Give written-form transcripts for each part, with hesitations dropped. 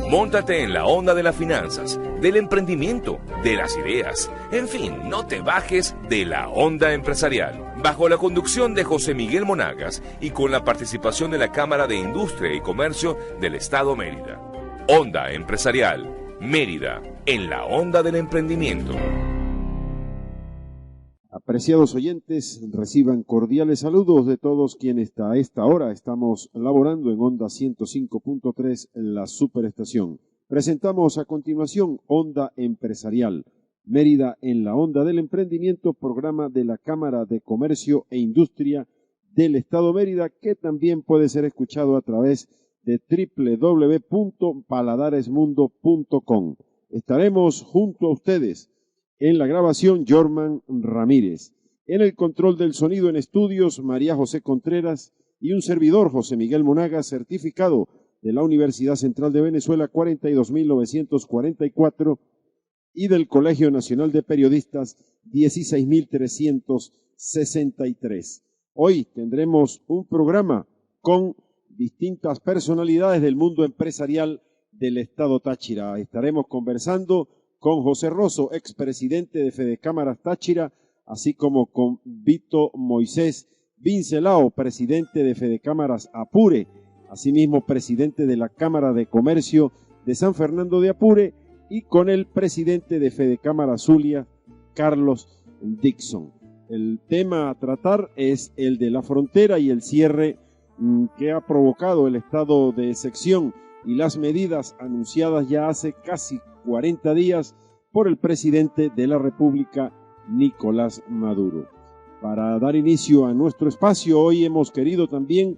Móntate en la onda de las finanzas, del emprendimiento, de las ideas. En fin, no te bajes de la onda empresarial. Bajo la conducción de José Miguel Monagas y con la participación de la Cámara de Industria y Comercio del Estado Mérida. Onda Empresarial, Mérida, en la onda del emprendimiento. Apreciados oyentes, reciban cordiales saludos de todos quienes a esta hora estamos laborando en Onda 105.3, la superestación. Presentamos a continuación Onda Empresarial, Mérida en la onda del emprendimiento, programa de la Cámara de Comercio e Industria del Estado Mérida, que también puede ser escuchado a través de www.paladaresmundo.com. Estaremos junto a ustedes. En la grabación, Jorman Ramírez. En el control del sonido en estudios, María José Contreras y un servidor, José Miguel Monagas, certificado de la Universidad Central de Venezuela 42.944 y del Colegio Nacional de Periodistas 16.363. Hoy tendremos un programa con distintas personalidades del mundo empresarial del Estado Táchira. Estaremos conversando con José Rosso, expresidente de Fedecámaras Táchira, así como con Vito Moisés Vincelao, presidente de Fedecámaras Apure, asimismo presidente de la Cámara de Comercio de San Fernando de Apure, y con el presidente de Fedecámaras Zulia, Carlos Dixon. El tema a tratar es el de la frontera y el cierre que ha provocado el estado de excepción y las medidas anunciadas ya hace casi 40 días por el presidente de la República, Nicolás Maduro. Para dar inicio a nuestro espacio, hoy hemos querido también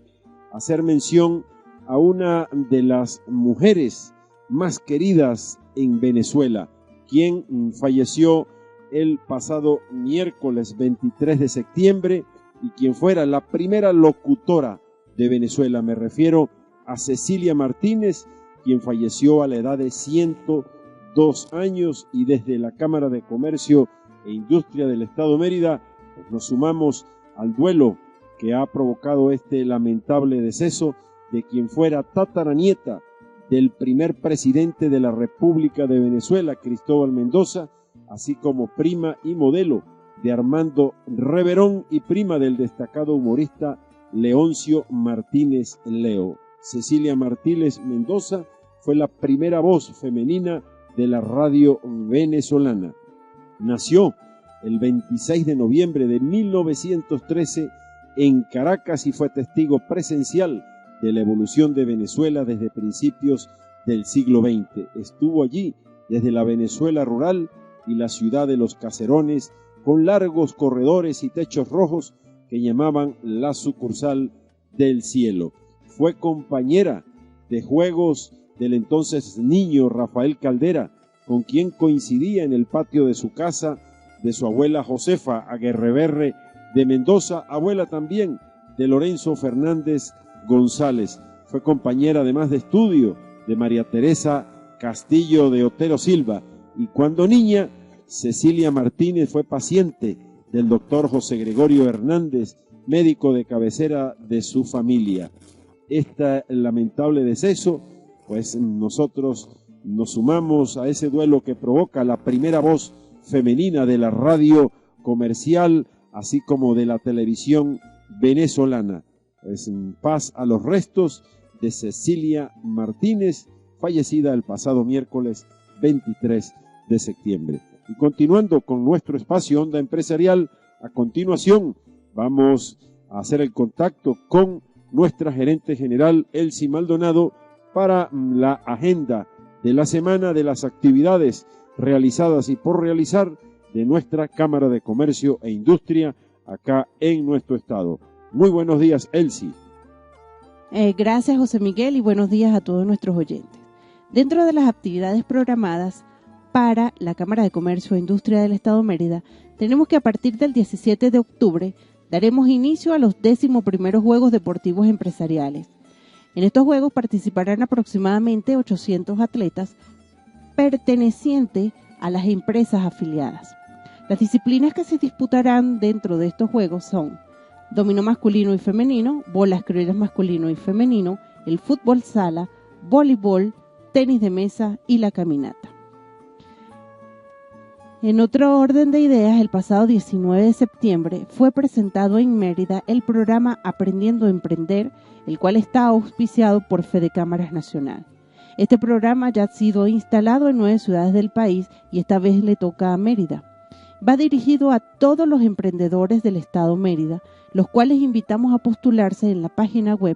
hacer mención a una de las mujeres más queridas en Venezuela, quien falleció el pasado miércoles 23 de septiembre y quien fuera la primera locutora de Venezuela. Me refiero a Cecilia Martínez, quien falleció a la edad de 102 años, y desde la Cámara de Comercio e Industria del Estado Mérida nos sumamos al duelo que ha provocado este lamentable deceso de quien fuera tataranieta del primer presidente de la República de Venezuela, Cristóbal Mendoza, así como prima y modelo de Armando Reverón y prima del destacado humorista Leoncio Martínez Leo. Cecilia Martínez Mendoza fue la primera voz femenina de la radio venezolana. Nació el 26 de noviembre de 1913 en Caracas y fue testigo presencial de la evolución de Venezuela desde principios del siglo XX. Estuvo allí desde la Venezuela rural y la ciudad de los caserones, con largos corredores y techos rojos que llamaban la sucursal del cielo. Fue compañera de juegos del entonces niño Rafael Caldera, con quien coincidía en el patio de su casa de su abuela Josefa Aguerreberre de Mendoza, abuela también de Lorenzo Fernández González. Fue compañera además de estudio de María Teresa Castillo de Otero Silva, y cuando niña, Cecilia Martínez fue paciente del doctor José Gregorio Hernández, médico de cabecera de su familia. Este lamentable deceso, pues nosotros nos sumamos a ese duelo que provoca la primera voz femenina de la radio comercial, así como de la televisión venezolana. Es en paz a los restos de Cecilia Martínez, fallecida el pasado miércoles 23 de septiembre. Y continuando con nuestro espacio Onda Empresarial, a continuación vamos a hacer el contacto con nuestra gerente general, Elsie Maldonado, para la agenda de la semana de las actividades realizadas y por realizar de nuestra Cámara de Comercio e Industria acá en nuestro estado. Muy buenos días, Elsie. Gracias, José Miguel, y buenos días a todos nuestros oyentes. Dentro de las actividades programadas para la Cámara de Comercio e Industria del Estado Mérida, tenemos que a partir del 17 de octubre daremos inicio a los 11º Juegos Deportivos Empresariales. En estos Juegos participarán aproximadamente 800 atletas pertenecientes a las empresas afiliadas. Las disciplinas que se disputarán dentro de estos Juegos son dominó masculino y femenino, bolas criollas masculino y femenino, el fútbol sala, voleibol, tenis de mesa y la caminata. En otro orden de ideas, el pasado 19 de septiembre fue presentado en Mérida el programa Aprendiendo a Emprender, el cual está auspiciado por Fedecámaras Nacional. Este programa ya ha sido instalado en 9 ciudades del país y esta vez le toca a Mérida. Va dirigido a todos los emprendedores del estado Mérida, los cuales invitamos a postularse en la página web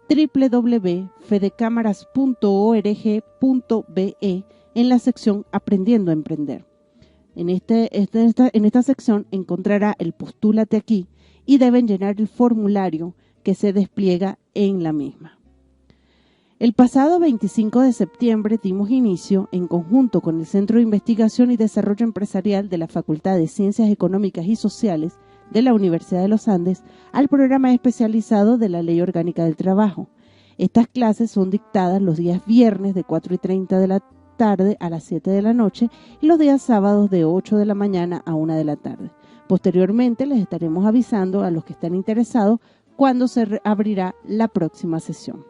www.fedecamaras.org.be en la sección Aprendiendo a Emprender. En esta sección encontrará el Postúlate aquí y deben llenar el formulario que se despliega en la misma. El pasado 25 de septiembre dimos inicio, en conjunto con el Centro de Investigación y Desarrollo Empresarial de la Facultad de Ciencias Económicas y Sociales de la Universidad de los Andes, al programa especializado de la Ley Orgánica del Trabajo. Estas clases son dictadas los días viernes de 4:30 de la tarde a las 7 de la noche y los días sábados de 8 de la mañana a 1 de la tarde. Posteriormente les estaremos avisando a los que están interesados cuándo se abrirá la próxima sesión.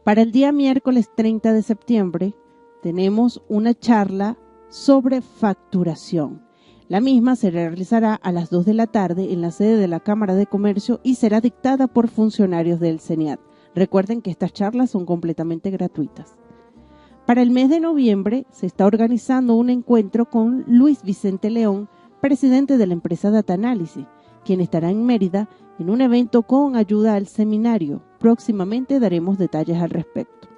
Para el día miércoles 30 de septiembre tenemos una charla sobre facturación. La misma se realizará a las 2 de la tarde en la sede de la Cámara de Comercio y será dictada por funcionarios del CENIAT. Recuerden que estas charlas son completamente gratuitas. Para el mes de noviembre se está organizando un encuentro con Luis Vicente León, presidente de la empresa Data Analysis, quien estará en Mérida en un evento con ayuda al seminario. Próximamente daremos detalles al respecto.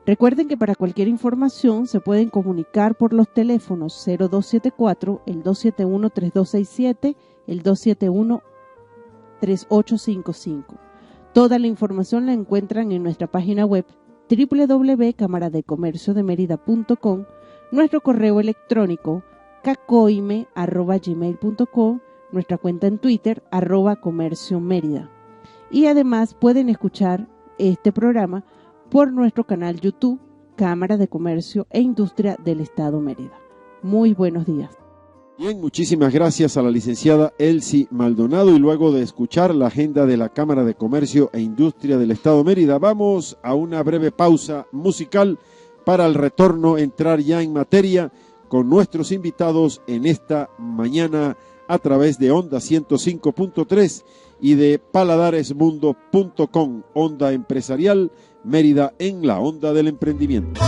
Recuerden que para cualquier información se pueden comunicar por los teléfonos 0274, el 271-3267, el 271-3855. Toda la información la encuentran en nuestra página web www.camaradecomerciodemerida.com, nuestro correo electrónico cacoime@gmail.com, nuestra cuenta en Twitter @comerciomérida. Y además pueden escuchar este programa por nuestro canal YouTube Cámara de Comercio e Industria del Estado Mérida. Muy buenos días. Bien, muchísimas gracias a la licenciada Elsie Maldonado, y luego de escuchar la agenda de la Cámara de Comercio e Industria del Estado Mérida, vamos a una breve pausa musical para al retorno entrar ya en materia con nuestros invitados en esta mañana a través de Onda 105.3 y de paladaresmundo.com, Onda Empresarial Mérida en la onda del emprendimiento.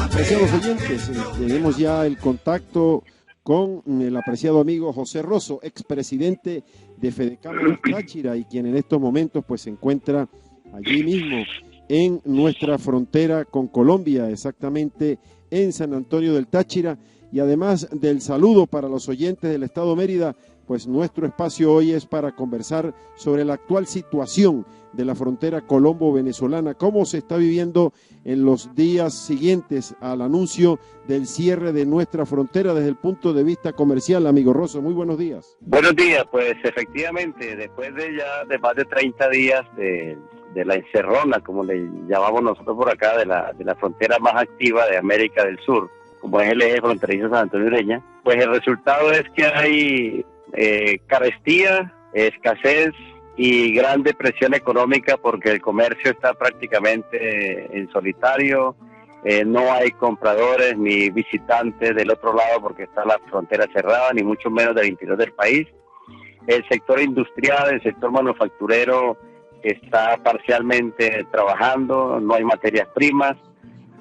Apreciados oyentes, tenemos ya el contacto con el apreciado amigo José Rosso, expresidente de Fedecámaras Táchira, y quien en estos momentos pues se encuentra allí mismo en nuestra frontera con Colombia, exactamente en San Antonio del Táchira. Y además del saludo para los oyentes del Estado Mérida, pues nuestro espacio hoy es para conversar sobre la actual situación de la frontera colombo-venezolana, cómo se está viviendo en los días siguientes al anuncio del cierre de nuestra frontera desde el punto de vista comercial. Amigo Rosso, muy buenos días. Buenos días, pues efectivamente, después de más de 30 días de la encerrona, como le llamamos nosotros por acá, de la frontera más activa de América del Sur, como es el eje fronterizo San Antonio Ureña, pues el resultado es que hay carestía, escasez y gran depresión económica, porque el comercio está prácticamente en solitario, no hay compradores ni visitantes del otro lado porque está la frontera cerrada, ni mucho menos del interior del país. El sector industrial, el sector manufacturero está parcialmente trabajando, no hay materias primas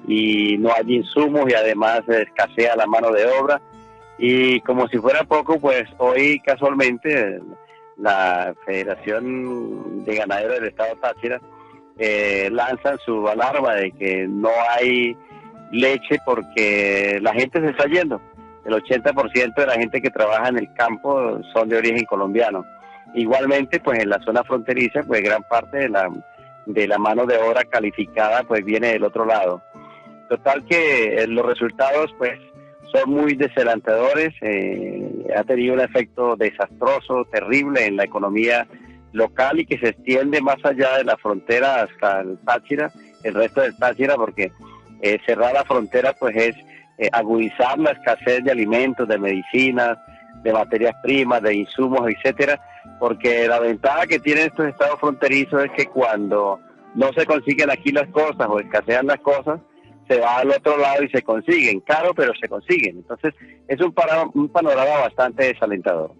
y no hay insumos, y además escasea la mano de obra. Y como si fuera poco, pues hoy casualmente la Federación de Ganaderos del Estado Táchira lanzan su alarma de que no hay leche porque la gente se está yendo. El 80% de la gente que trabaja en el campo son de origen colombiano. Igualmente, pues en la zona fronteriza, pues gran parte de la mano de obra calificada pues viene del otro lado. Total que los resultados pues son muy desalentadores, ha tenido un efecto desastroso, terrible en la economía local, y que se extiende más allá de la frontera hasta el Táchira, el resto del Táchira, porque cerrar la frontera pues es agudizar la escasez de alimentos, de medicinas, de materias primas, de insumos, etcétera, porque la ventaja que tienen estos estados fronterizos es que cuando no se consiguen aquí las cosas o escasean las cosas, se va al otro lado y se consiguen, caro, pero se consiguen. Entonces es un panorama bastante desalentador.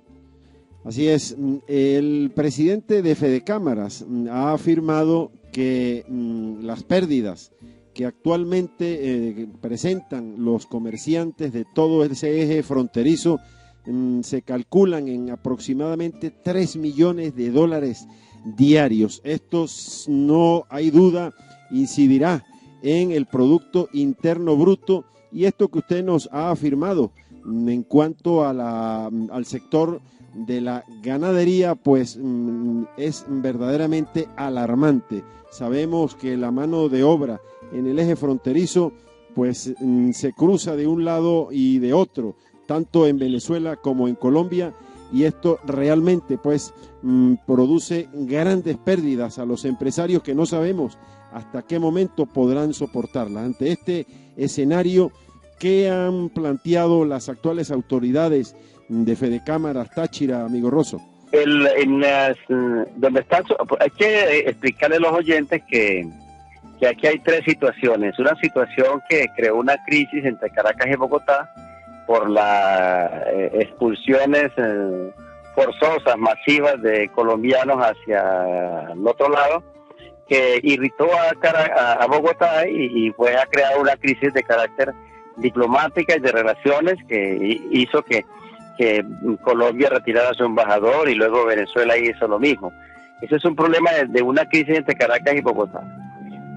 Así es, el presidente de Fedecámaras ha afirmado que las pérdidas que actualmente presentan los comerciantes de todo ese eje fronterizo se calculan en aproximadamente $3 millones diarios. Esto, no hay duda, incidirá en el Producto Interno Bruto, y esto que usted nos ha afirmado en cuanto a al sector de la ganadería, pues es verdaderamente alarmante. Sabemos que la mano de obra en el eje fronterizo pues se cruza de un lado y de otro, tanto en Venezuela como en Colombia, y esto realmente pues produce grandes pérdidas a los empresarios que no sabemos hasta qué momento podrán soportarla. Ante este escenario, ¿qué han planteado las actuales autoridades de Fedecámaras Táchira, amigo Rosso? Donde están, hay que explicarle a los oyentes que aquí hay tres situaciones. Una situación que creó una crisis entre Caracas y Bogotá por las expulsiones forzosas, masivas de colombianos hacia el otro lado, que irritó a Bogotá y fue a crear una crisis de carácter diplomática y de relaciones que hizo que Colombia retirara a su embajador y luego Venezuela hizo lo mismo. Ese es un problema de una crisis entre Caracas y Bogotá,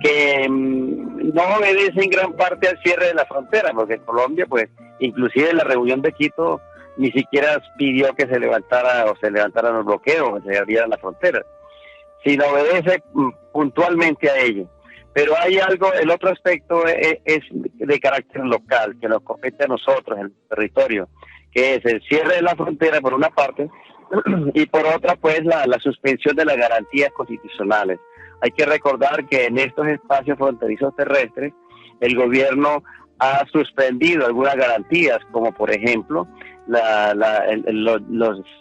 que no obedece en gran parte al cierre de la frontera, porque Colombia, pues, inclusive en la reunión de Quito, ni siquiera pidió que se levantaran los bloqueos, que se abrieran las fronteras, sino obedece puntualmente a ello. Pero hay algo, el otro aspecto es de carácter local, que nos compete a nosotros, el territorio, que es el cierre de la frontera por una parte, y por otra pues la suspensión de las garantías constitucionales. Hay que recordar que en estos espacios fronterizos terrestres el gobierno ha suspendido algunas garantías, como por ejemplo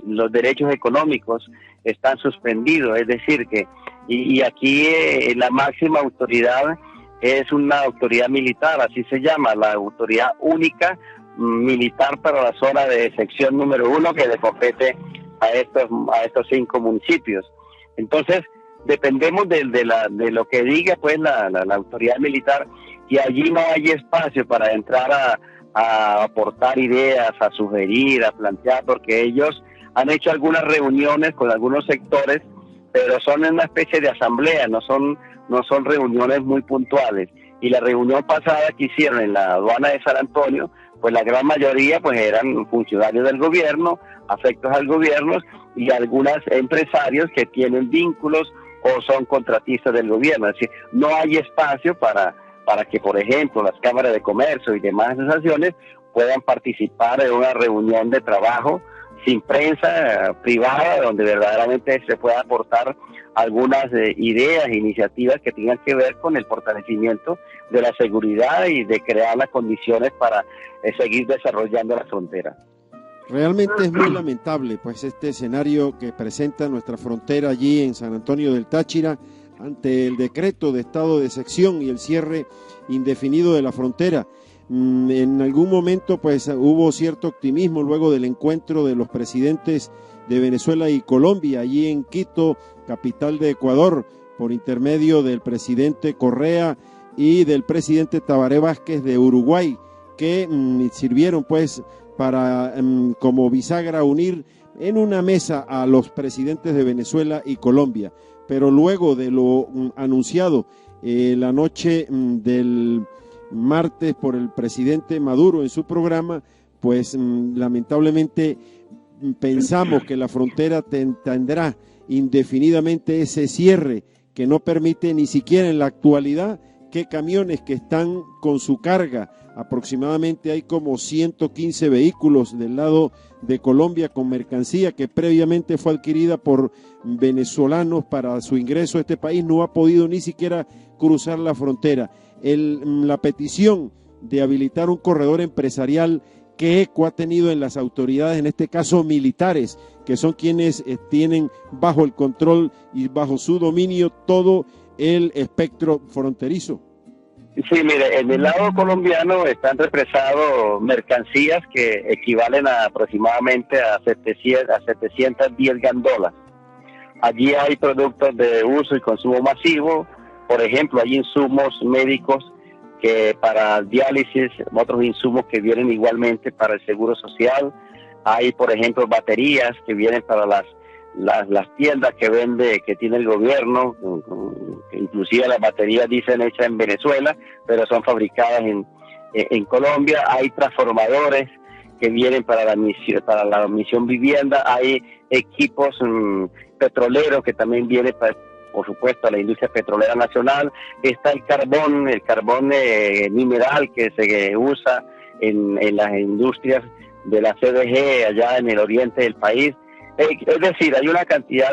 los derechos económicos están suspendidos, es decir que y aquí la máxima autoridad es una autoridad militar, así se llama, la autoridad única militar para la zona de sección número 1 que le compete a estos 5 municipios. Entonces dependemos de lo que diga pues la autoridad militar, y allí no hay espacio para entrar a aportar ideas, a sugerir, a plantear, porque ellos han hecho algunas reuniones con algunos sectores, pero son una especie de asamblea, no son reuniones muy puntuales. Y la reunión pasada que hicieron en la aduana de San Antonio, pues la gran mayoría pues eran funcionarios del gobierno, afectos al gobierno, y algunos empresarios que tienen vínculos o son contratistas del gobierno. Es decir, no hay espacio para que, por ejemplo, las cámaras de comercio y demás asociaciones puedan participar en una reunión de trabajo sin prensa privada, donde verdaderamente se pueda aportar algunas ideas e iniciativas que tengan que ver con el fortalecimiento de la seguridad y de crear las condiciones para seguir desarrollando la frontera. Realmente es muy lamentable pues este escenario que presenta nuestra frontera allí en San Antonio del Táchira ante el decreto de estado de excepción y el cierre indefinido de la frontera. En algún momento pues hubo cierto optimismo luego del encuentro de los presidentes de Venezuela y Colombia allí en Quito, capital de Ecuador, por intermedio del presidente Correa y del presidente Tabaré Vázquez de Uruguay, que sirvieron pues para como bisagra unir en una mesa a los presidentes de Venezuela y Colombia. Pero luego de lo anunciado la noche del martes por el presidente Maduro en su programa, pues lamentablemente pensamos que la frontera tendrá indefinidamente ese cierre que no permite ni siquiera en la actualidad que camiones que están con su carga, aproximadamente hay como 115 vehículos del lado de Colombia con mercancía que previamente fue adquirida por venezolanos para su ingreso a este país, no ha podido ni siquiera cruzar la frontera. La petición de habilitar un corredor empresarial, ¿qué eco ha tenido en las autoridades, en este caso militares, que son quienes tienen bajo el control y bajo su dominio todo el espectro fronterizo. Sí, mire, en el lado colombiano están represados mercancías que equivalen a aproximadamente a 710 gandolas. Allí hay productos de uso y consumo masivo, por ejemplo, hay insumos médicos que para diálisis, otros insumos que vienen igualmente para el seguro social, hay, por ejemplo, baterías que vienen para las tiendas que tiene el gobierno, inclusive las baterías dicen hechas en Venezuela, pero son fabricadas en Colombia. Hay transformadores que vienen para la misión vivienda, hay equipos petroleros que también vienen por supuesto a la industria petrolera nacional. Está el carbón mineral que se usa en las industrias de la CDG allá en el oriente del país. Es decir, hay una cantidad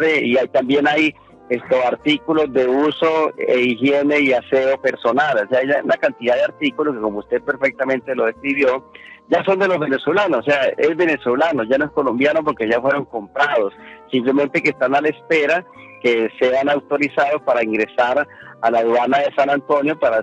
también hay estos artículos de uso, higiene y aseo personal. O sea, hay una cantidad de artículos que, como usted perfectamente lo describió, ya son de los venezolanos. O sea, es venezolano, ya no es colombiano porque ya fueron comprados. Simplemente que están a la espera que sean autorizados para ingresar a la aduana de San Antonio para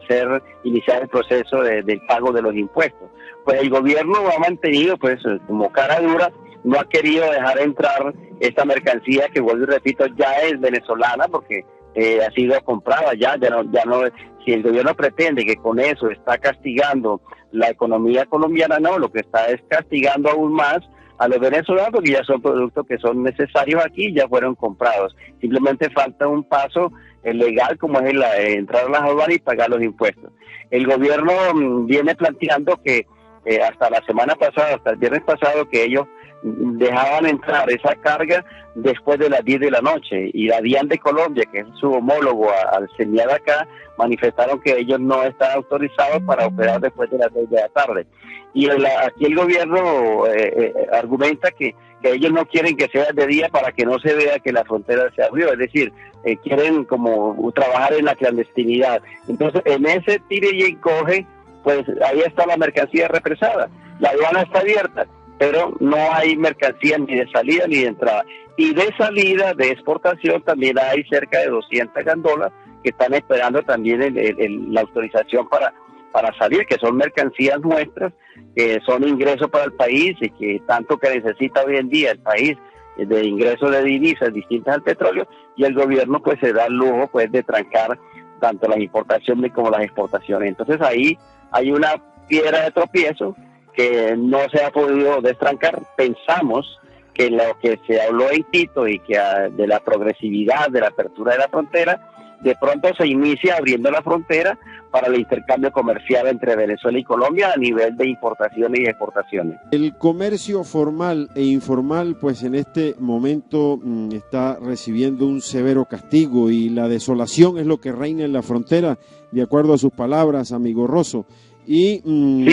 iniciar el proceso del pago de los impuestos. Pues el gobierno ha mantenido, pues, como cara dura, no ha querido dejar entrar esta mercancía que, vuelvo y repito, ya es venezolana porque ha sido comprada ya no. Si el gobierno pretende que con eso está castigando la economía colombiana, no, lo que está es castigando aún más a los venezolanos porque ya son productos que son necesarios aquí, ya fueron comprados. Simplemente falta un paso legal como es entrar a las aduanas y pagar los impuestos. El gobierno viene planteando que hasta la semana pasada, hasta el viernes pasado, que ellos dejaban entrar esa carga después de las 10 de la noche, y la DIAN de Colombia, que es su homólogo al CENIAD acá, manifestaron que ellos no están autorizados para operar después de las 6 de la tarde. Y aquí el gobierno argumenta que ellos no quieren que sea de día para que no se vea que la frontera se abrió, es decir, quieren como trabajar en la clandestinidad. Entonces, en ese tire y encoge, pues ahí está la mercancía represada. La aduana está abierta, pero no hay mercancía ni de salida ni de entrada. Y de salida, de exportación, también hay cerca de 200 gandolas que están esperando también la autorización para salir, que son mercancías nuestras, que son ingresos para el país y que tanto que necesita hoy en día el país de ingresos de divisas distintas al petróleo, y el gobierno pues se da el lujo pues de trancar tanto las importaciones como las exportaciones. Entonces ahí hay una piedra de tropiezo que no se ha podido destrancar. Pensamos que lo que se habló en Quito y que de la progresividad de la apertura de la frontera, de pronto se inicia abriendo la frontera para el intercambio comercial entre Venezuela y Colombia a nivel de importaciones y exportaciones. El comercio formal e informal, pues en este momento está recibiendo un severo castigo, y la desolación es lo que reina en la frontera, de acuerdo a sus palabras, amigo Rosso. Y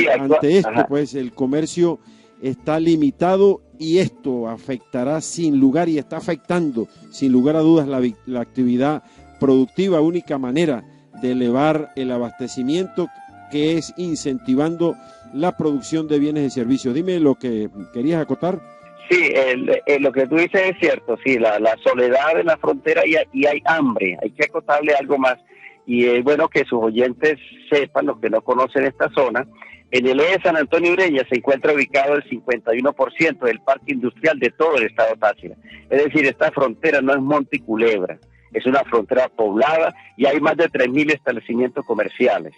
ante esto, pues el comercio está limitado, y esto afectará sin lugar, y está afectando sin lugar a dudas la actividad productiva, única manera de elevar el abastecimiento, que es incentivando la producción de bienes y servicios. Dime lo que querías acotar. Sí, lo que tú dices es cierto, sí, la soledad en la frontera y hay hambre, hay que acotarle algo más. Y es bueno que sus oyentes sepan, los que no conocen esta zona, en el eje de San Antonio Ureña se encuentra ubicado el 51% del parque industrial de todo el estado Táchira. Es decir, esta frontera no es monte y culebra, es una frontera poblada y hay más de 3.000 establecimientos comerciales.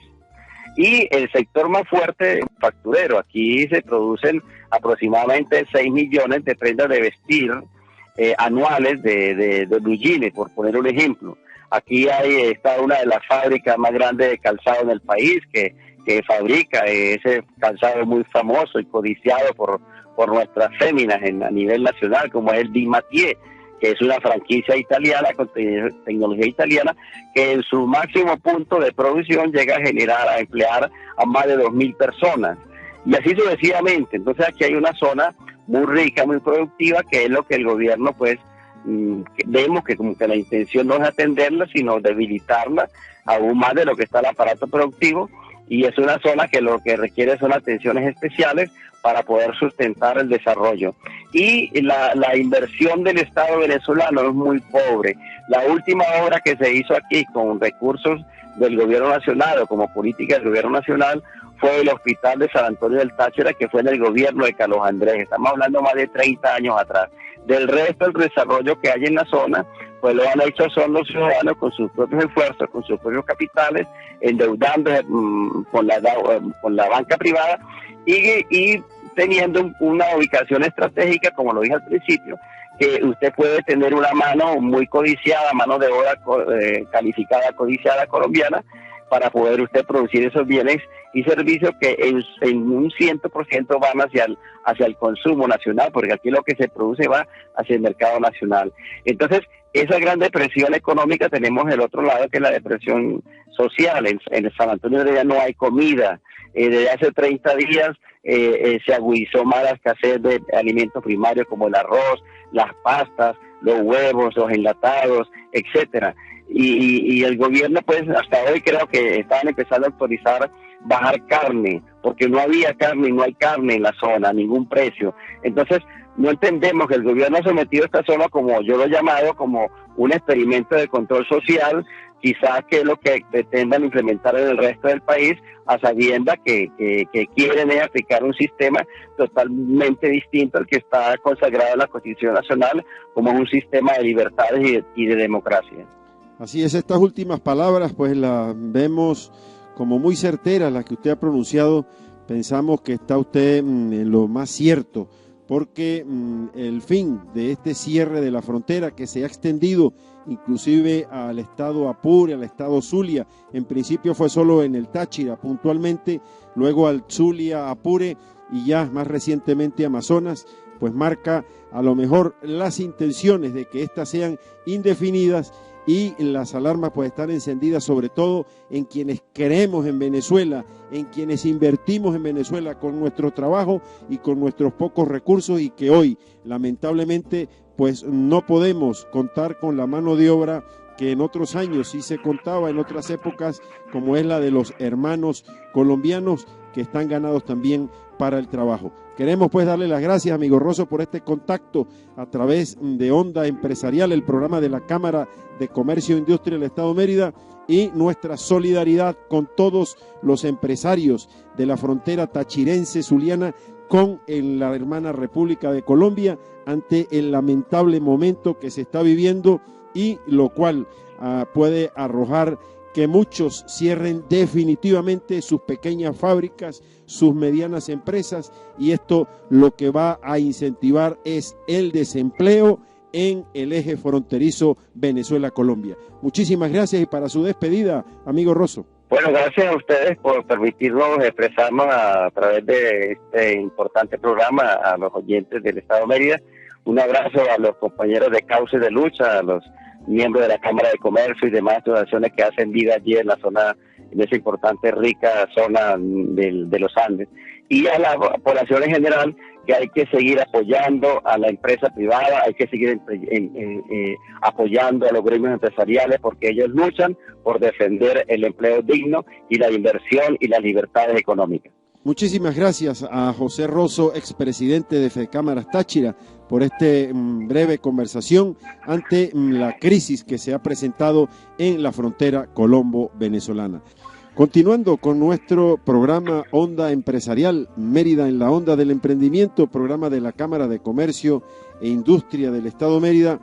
Y el sector más fuerte es facturero. Aquí se producen aproximadamente 6 millones de prendas de vestir anuales de blue jeans, por poner un ejemplo. Aquí está una de las fábricas más grandes de calzado en el país que fabrica ese calzado muy famoso y codiciado por nuestras féminas a nivel nacional, como es el Di Mathieu, que es una franquicia italiana con tecnología italiana, que en su máximo punto de producción llega a emplear a más de 2.000 personas. Y así sucesivamente. Entonces aquí hay una zona muy rica, muy productiva, que es lo que el gobierno pues vemos que como que la intención no es atenderla, sino debilitarla aún más de lo que está el aparato productivo, y es una zona que lo que requiere son atenciones especiales para poder sustentar el desarrollo. Y la inversión del Estado venezolano es muy pobre. La última obra que se hizo aquí con recursos del gobierno nacional o como política del gobierno nacional fue el hospital de San Antonio del Táchira, que fue en el gobierno de Carlos Andrés. Estamos hablando más de 30 años atrás. Del resto del desarrollo que hay en la zona, pues lo han hecho son los ciudadanos con sus propios esfuerzos, con sus propios capitales, endeudando con la banca privada y teniendo una ubicación estratégica, como lo dije al principio, que usted puede tener una mano muy codiciada, mano de obra calificada, codiciada colombiana, para poder usted producir esos bienes y servicios que en un 100% van hacia el consumo nacional, porque aquí lo que se produce va hacia el mercado nacional. Entonces, esa gran depresión económica tenemos el otro lado, que es la depresión social. En San Antonio de Ella no hay comida. Desde hace 30 días se agudizó más la escasez de alimentos primarios como el arroz, las pastas, los huevos, los enlatados, etcétera. Y el gobierno, pues hasta hoy creo que estaban empezando a autorizar bajar carne, porque no había carne y no hay carne en la zona, a ningún precio. Entonces, no entendemos que el gobierno ha sometido esta zona, como yo lo he llamado, como un experimento de control social, quizás que es lo que pretendan implementar en el resto del país, a sabiendas que quieren aplicar un sistema totalmente distinto al que está consagrado en la Constitución Nacional, como un sistema de libertades y de democracia. Así es, estas últimas palabras pues las vemos como muy certeras, las que usted ha pronunciado. Pensamos que está usted en lo más cierto, porque el fin de este cierre de la frontera, que se ha extendido inclusive al estado Apure, al estado Zulia, en principio fue solo en el Táchira puntualmente, luego al Zulia, Apure y ya más recientemente Amazonas, pues marca a lo mejor las intenciones de que éstas sean indefinidas, y las alarmas pues están encendidas sobre todo en quienes creemos en Venezuela, en quienes invertimos en Venezuela con nuestro trabajo y con nuestros pocos recursos, y que hoy lamentablemente pues no podemos contar con la mano de obra que en otros años sí se contaba, en otras épocas, como es la de los hermanos colombianos que están ganados también para el trabajo. Queremos pues darle las gracias, amigo Rosso, por este contacto a través de Onda Empresarial, el programa de la Cámara de Comercio e Industria del Estado Mérida, y nuestra solidaridad con todos los empresarios de la frontera tachirense zuliana con la hermana República de Colombia ante el lamentable momento que se está viviendo, y lo cual puede arrojar que muchos cierren definitivamente sus pequeñas fábricas, sus medianas empresas, y esto lo que va a incentivar es el desempleo en el eje fronterizo Venezuela-Colombia. Muchísimas gracias, y para su despedida, amigo Rosso. Bueno, gracias a ustedes por permitirnos expresarnos a través de este importante programa a los oyentes del Estado Mérida. Un abrazo a los compañeros de causa y de lucha, a los miembros de la Cámara de Comercio y demás asociaciones que hacen vida allí en la zona, en esa importante, rica zona de los Andes, y a la población en general, que hay que seguir apoyando a la empresa privada, hay que seguir apoyando a los gremios empresariales, porque ellos luchan por defender el empleo digno y la inversión y las libertades económicas. Muchísimas gracias a José Rosso, expresidente de Fedecámaras Táchira, por esta breve conversación ante la crisis que se ha presentado en la frontera colombo-venezolana. Continuando con nuestro programa Onda Empresarial, Mérida en la Onda del Emprendimiento, programa de la Cámara de Comercio e Industria del Estado Mérida,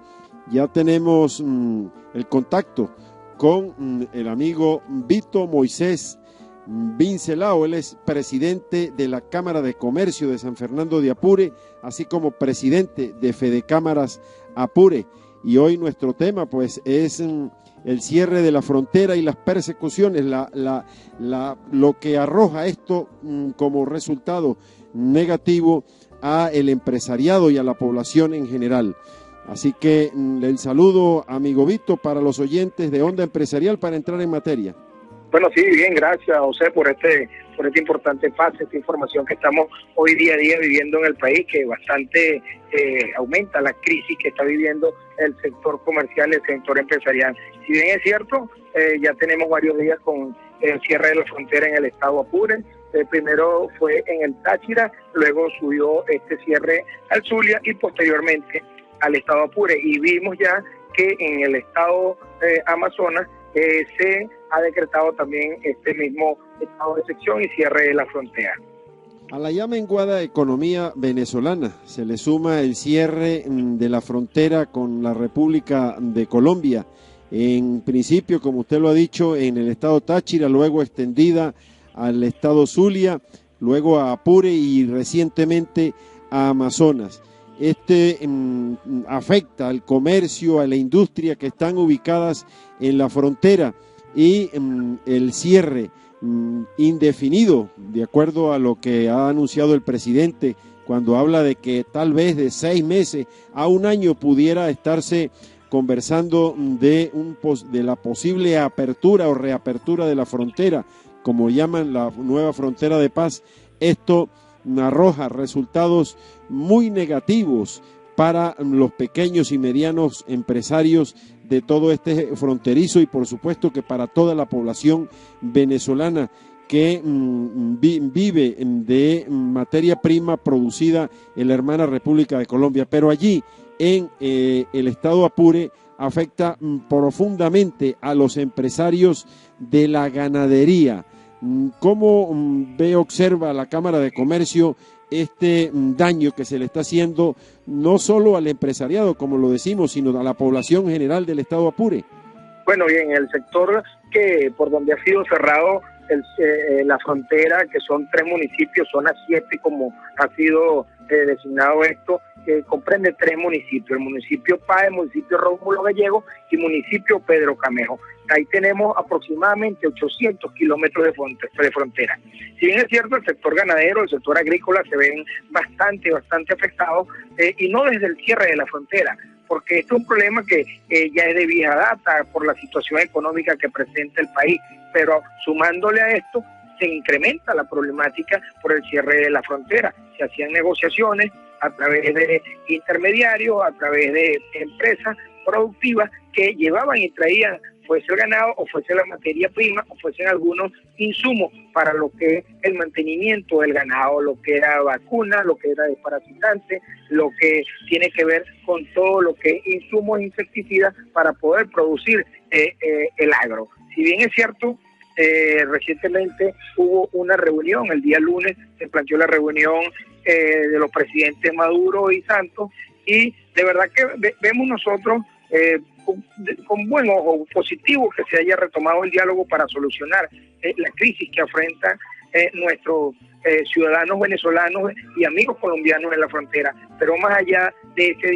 ya tenemos el contacto con el amigo Vito Moisés Vincelao. Él es presidente de la Cámara de Comercio de San Fernando de Apure, así como presidente de Fedecámaras Apure. Y hoy nuestro tema pues es el cierre de la frontera y las persecuciones, lo que arroja esto como resultado negativo a el empresariado y a la población en general. Así que el saludo, amigo Vito, para los oyentes de Onda Empresarial, para entrar en materia. Bueno, sí, bien, gracias, José, por este importante pase, esta información que estamos hoy día a día viviendo en el país, que bastante aumenta la crisis que está viviendo el sector comercial, el sector empresarial. Si bien es cierto, ya tenemos varios días con el cierre de la frontera en el estado Apure, Primero fue en el Táchira, luego subió este cierre al Zulia y posteriormente al estado Apure. Y vimos ya que en el estado Amazonas se ha decretado también este mismo estado de excepción y cierre de la frontera. A la ya menguada economía venezolana se le suma el cierre de la frontera con la República de Colombia. En principio, como usted lo ha dicho, en el estado Táchira, luego extendida al estado Zulia, luego a Apure y recientemente a Amazonas. Afecta al comercio, a la industria que están ubicadas en la frontera y el cierre indefinido, de acuerdo a lo que ha anunciado el presidente, cuando habla de que tal vez de 6 meses a 1 año pudiera estarse conversando de la posible apertura o reapertura de la frontera, como llaman la nueva frontera de paz. Esto arroja resultados muy negativos para los pequeños y medianos empresarios de todo este fronterizo y por supuesto que para toda la población venezolana que vive de materia prima producida en la hermana República de Colombia. Pero allí en el estado Apure afecta profundamente a los empresarios de la ganadería. ¿Cómo observa la Cámara de Comercio este daño que se le está haciendo no solo al empresariado, como lo decimos, sino a la población general del estado Apure? Bueno, bien, el sector que por donde ha sido cerrado la frontera, que son 3 municipios, zona 7 como ha sido designado esto, comprende 3 municipios, el municipio Páez, el municipio Rómulo Gallego y el municipio Pedro Camejo. Ahí tenemos aproximadamente 800 kilómetros de frontera. Si bien es cierto, el sector ganadero, el sector agrícola se ven bastante afectados, y no desde el cierre de la frontera, porque esto es un problema que ya es de vieja data por la situación económica que presenta el país, pero sumándole a esto se incrementa la problemática por el cierre de la frontera. Se hacían negociaciones a través de intermediarios, a través de empresas productivas que llevaban y traían, fuese el ganado o fuese la materia prima o fuesen algunos insumos para lo que es el mantenimiento del ganado, lo que era vacuna, lo que era desparasitante, lo que tiene que ver con todo lo que es insumos insecticidas para poder producir el agro. Si bien es cierto, recientemente hubo una reunión, el día lunes se planteó la reunión de los presidentes Maduro y Santos, y de verdad que vemos nosotros con buen ojo positivo que se haya retomado el diálogo para solucionar la crisis que afrentan nuestros ciudadanos venezolanos y amigos colombianos en la frontera. Pero más allá de ese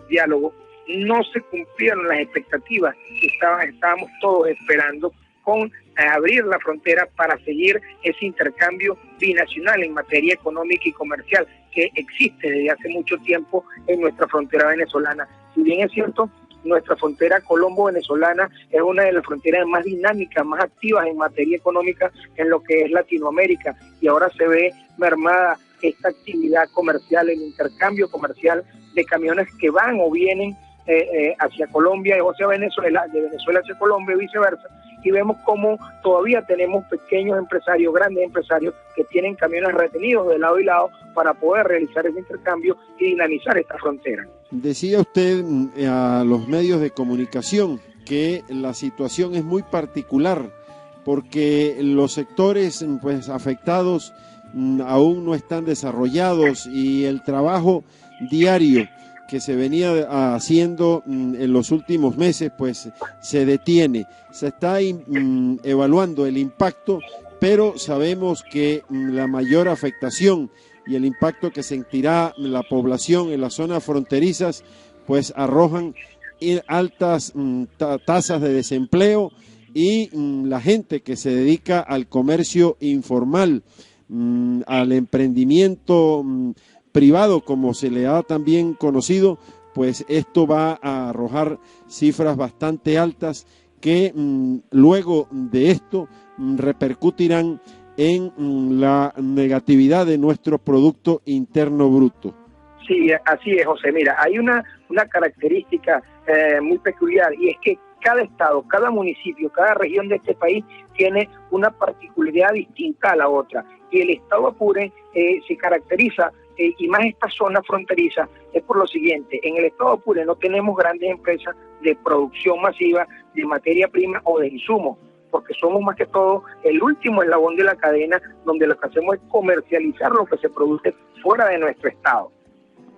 diálogo no se cumplieron las expectativas que estábamos todos esperando con abrir la frontera para seguir ese intercambio binacional en materia económica y comercial que existe desde hace mucho tiempo en nuestra frontera venezolana. Si bien es cierto, nuestra frontera colombo-venezolana es una de las fronteras más dinámicas, más activas en materia económica en lo que es Latinoamérica, y ahora se ve mermada esta actividad comercial, el intercambio comercial de camiones que van o vienen hacia Colombia o hacia Venezuela, de Venezuela hacia Colombia y viceversa, y vemos cómo todavía tenemos pequeños empresarios, grandes empresarios que tienen camiones retenidos de lado y lado para poder realizar ese intercambio y dinamizar esta frontera. Decía usted a los medios de comunicación que la situación es muy particular porque los sectores afectados aún no están desarrollados y el trabajo diario que se venía haciendo en los últimos meses se detiene. Se está evaluando el impacto, pero sabemos que la mayor afectación y el impacto que sentirá la población en las zonas fronterizas arrojan altas tasas de desempleo y la gente que se dedica al comercio informal, al emprendimiento privado, como se le ha también conocido, esto va a arrojar cifras bastante altas que luego de esto repercutirán en la negatividad de nuestro Producto Interno Bruto. Sí, así es, José. Mira, hay una característica muy peculiar, y es que cada estado, cada municipio, cada región de este país tiene una particularidad distinta a la otra. Y el estado Apure se caracteriza, y más esta zona fronteriza, es por lo siguiente: en el estado Apure no tenemos grandes empresas de producción masiva de materia prima o de insumos, porque somos más que todo el último eslabón de la cadena, donde lo que hacemos es comercializar lo que se produce fuera de nuestro estado.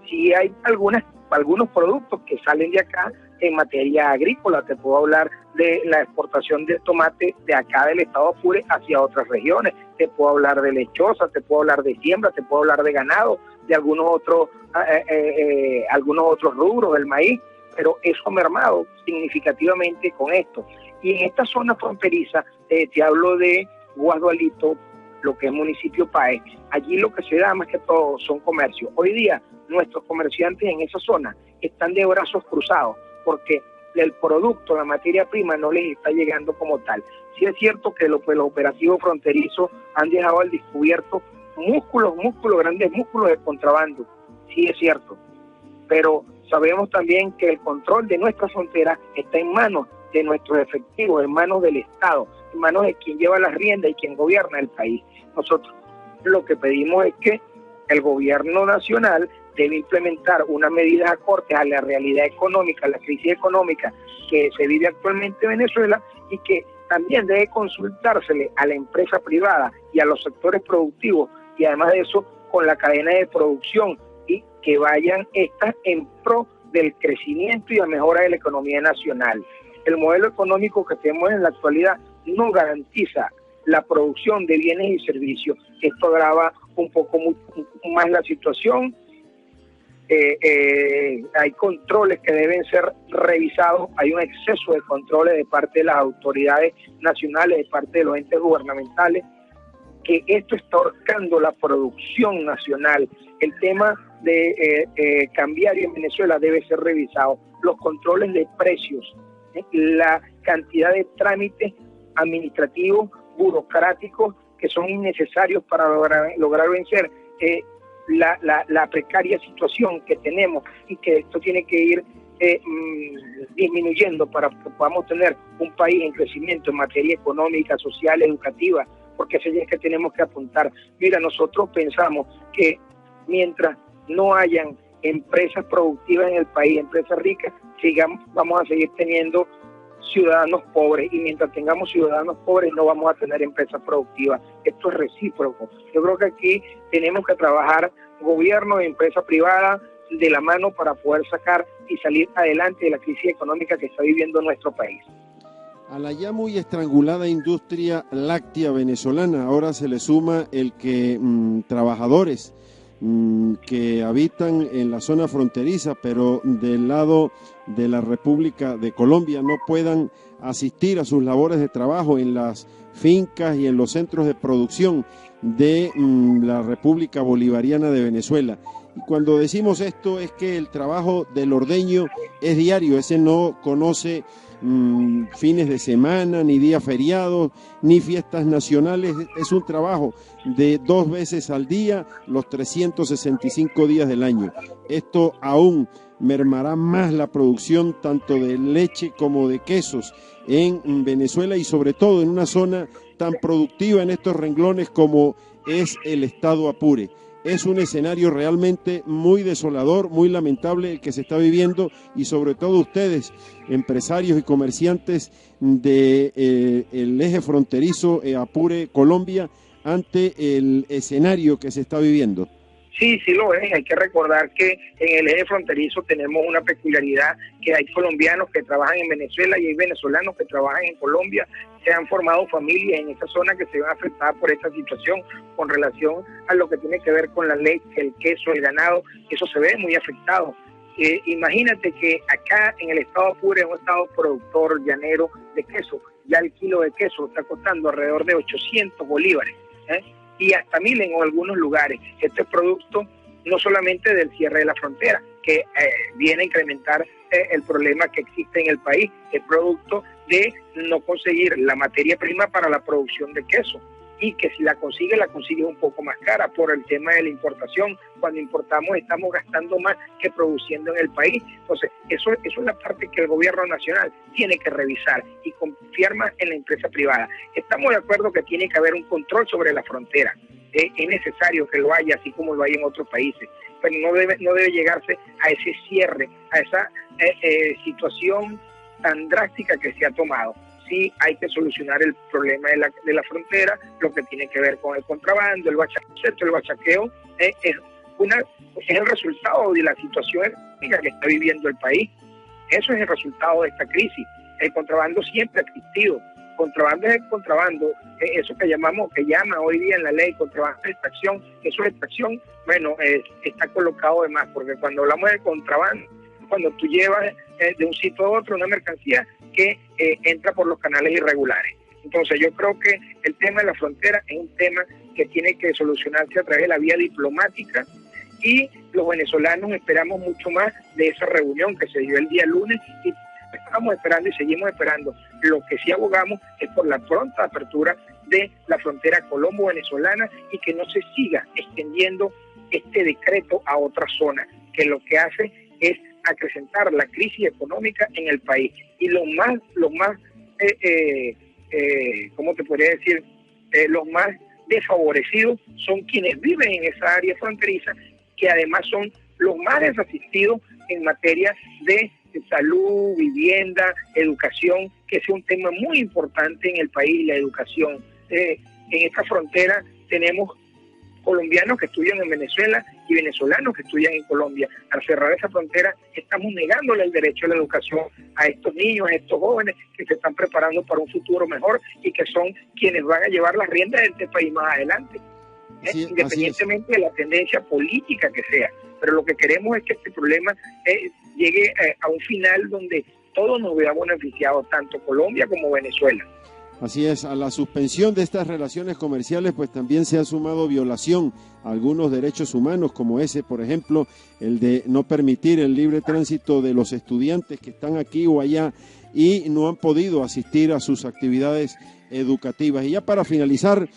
Sí hay algunos productos que salen de acá en materia agrícola. Te puedo hablar de la exportación de tomate de acá del estado Apure hacia otras regiones, te puedo hablar de lechosa, te puedo hablar de siembra, te puedo hablar de ganado, de algunos otros rubros, del maíz, pero eso ha mermado significativamente con esto. Y en esta zona fronteriza, te hablo de Guasdualito, lo que es municipio Paez, allí lo que se da más que todo son comercios. Hoy día nuestros comerciantes en esa zona están de brazos cruzados, porque el producto, la materia prima no les está llegando como tal. Sí es cierto que los operativos fronterizos han dejado al descubierto grandes músculos de contrabando, sí es cierto, pero sabemos también que el control de nuestra frontera está en manos de nuestros efectivos, en manos del Estado, en manos de quien lleva las riendas y quien gobierna el país. Nosotros lo que pedimos es que el gobierno nacional debe implementar unas medidas acordes a la realidad económica, a la crisis económica que se vive actualmente en Venezuela, y que también debe consultársele a la empresa privada y a los sectores productivos, y además de eso con la cadena de producción, y que vayan estas en pro del crecimiento y la mejora de la economía nacional. El modelo económico que tenemos en la actualidad no garantiza la producción de bienes y servicios. Esto agrava un poco más la situación. Hay controles que deben ser revisados, hay un exceso de controles de parte de las autoridades nacionales, de parte de los entes gubernamentales, que esto está ahorcando la producción nacional. El tema de cambiario en Venezuela debe ser revisado, los controles de precios, la cantidad de trámites administrativos, burocráticos, que son innecesarios para lograr vencer la precaria situación que tenemos, y que esto tiene que ir disminuyendo para que podamos tener un país en crecimiento en materia económica, social, educativa, porque eso es que tenemos que apuntar. Mira, nosotros pensamos que mientras no hayan empresas productivas en el país, empresas ricas, vamos a seguir teniendo ciudadanos pobres, y mientras tengamos ciudadanos pobres no vamos a tener empresas productivas. Esto es recíproco. Yo creo que aquí tenemos que trabajar gobierno y empresa privada de la mano para poder sacar y salir adelante de la crisis económica que está viviendo nuestro país. A la ya muy estrangulada industria láctea venezolana ahora se le suma el que trabajadores que habitan en la zona fronteriza, pero del lado de la República de Colombia, no puedan asistir a sus labores de trabajo en las fincas y en los centros de producción de la República Bolivariana de Venezuela. Y cuando decimos esto es que el trabajo del ordeño es diario, ese no conoce fines de semana, ni días feriados, ni fiestas nacionales. Es un trabajo de 2 veces al día, los 365 días del año. Esto aún mermará más la producción tanto de leche como de quesos en Venezuela, y sobre todo en una zona tan productiva en estos renglones como es el estado Apure. Es un escenario realmente muy desolador, muy lamentable el que se está viviendo, y sobre todo ustedes, empresarios y comerciantes del eje fronterizo Apure, Colombia, ante el escenario que se está viviendo. Sí, sí lo es. Hay que recordar que en el eje fronterizo tenemos una peculiaridad, que hay colombianos que trabajan en Venezuela y hay venezolanos que trabajan en Colombia. Se han formado familias en esa zona que se ven afectadas por esta situación con relación a lo que tiene que ver con la leche, el queso, el ganado. Eso se ve muy afectado. Imagínate que acá en el estado Apure es un estado productor llanero de queso. Ya el kilo de queso está costando alrededor de 800 bolívares, y hasta 1000 en algunos lugares. Este es producto no solamente del cierre de la frontera, que viene a incrementar el problema que existe en el país, es producto de no conseguir la materia prima para la producción de queso. y que si la consigue un poco más cara por el tema de la importación. Cuando importamos estamos gastando más que produciendo en el país. Entonces, eso es la parte que el gobierno nacional tiene que revisar y confiar más en la empresa privada. Estamos de acuerdo que tiene que haber un control sobre la frontera. Es necesario que lo haya, así como lo hay en otros países, pero no debe llegarse a ese cierre, a esa situación tan drástica que se ha tomado. Sí hay que solucionar el problema de la frontera, lo que tiene que ver con el contrabando, el bachaqueo, es el resultado de la situación económica que está viviendo el país. Eso es el resultado de esta crisis. El contrabando siempre ha existido. Contrabando es el contrabando, eso que llama hoy día en la ley contrabando de extracción. Eso de extracción, bueno, está colocado de más, porque cuando hablamos de contrabando, cuando tú llevas de un sitio a otro una mercancía que entra por los canales irregulares. Entonces yo creo que el tema de la frontera es un tema que tiene que solucionarse a través de la vía diplomática, y los venezolanos esperamos mucho más de esa reunión que se dio el día lunes, y estamos esperando y seguimos esperando. Lo que sí abogamos es por la pronta apertura de la frontera colombo-venezolana y que no se siga extendiendo este decreto a otra zona, que lo que hace es acrecentar la crisis económica en el país. Y los más ¿cómo te podría decir? Los más desfavorecidos son quienes viven en esa área fronteriza, que además son los más desasistidos en materia de salud, vivienda, educación, que es un tema muy importante en el país, la educación. En esta frontera tenemos colombianos que estudian en Venezuela y venezolanos que estudian en Colombia. Al cerrar esa frontera estamos negándole el derecho a la educación a estos niños, a estos jóvenes que se están preparando para un futuro mejor y que son quienes van a llevar las riendas de este país más adelante, independientemente de la tendencia política que sea. Pero lo que queremos es que este problema llegue a un final donde todos nos veamos beneficiados, tanto Colombia como Venezuela. Así es, a la suspensión de estas relaciones comerciales pues también se ha sumado violación a algunos derechos humanos, como ese, por ejemplo, el de no permitir el libre tránsito de los estudiantes que están aquí o allá y no han podido asistir a sus actividades educativas. Y ya para finalizar,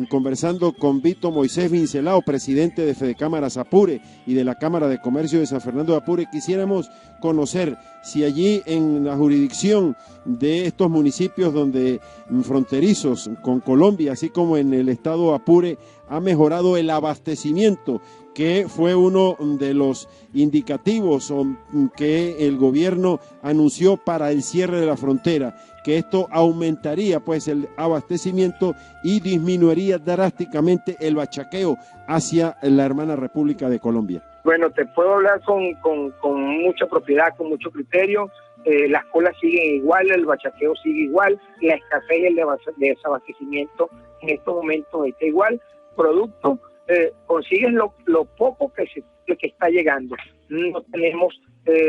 conversando con Vito Moisés Vincelao, presidente de Fedecámaras Apure y de la Cámara de Comercio de San Fernando de Apure, quisiéramos conocer si allí en la jurisdicción de estos municipios donde fronterizos con Colombia, así como en el estado Apure, ha mejorado el abastecimiento, que fue uno de los indicativos que el gobierno anunció para el cierre de la frontera, que esto aumentaría pues el abastecimiento y disminuiría drásticamente el bachaqueo hacia la hermana República de Colombia. Bueno, te puedo hablar con mucha propiedad, con mucho criterio. Las colas siguen igual, el bachaqueo sigue igual, la escasez y el desabastecimiento en estos momentos está igual. Producto, consiguen lo poco que está llegando. No tenemos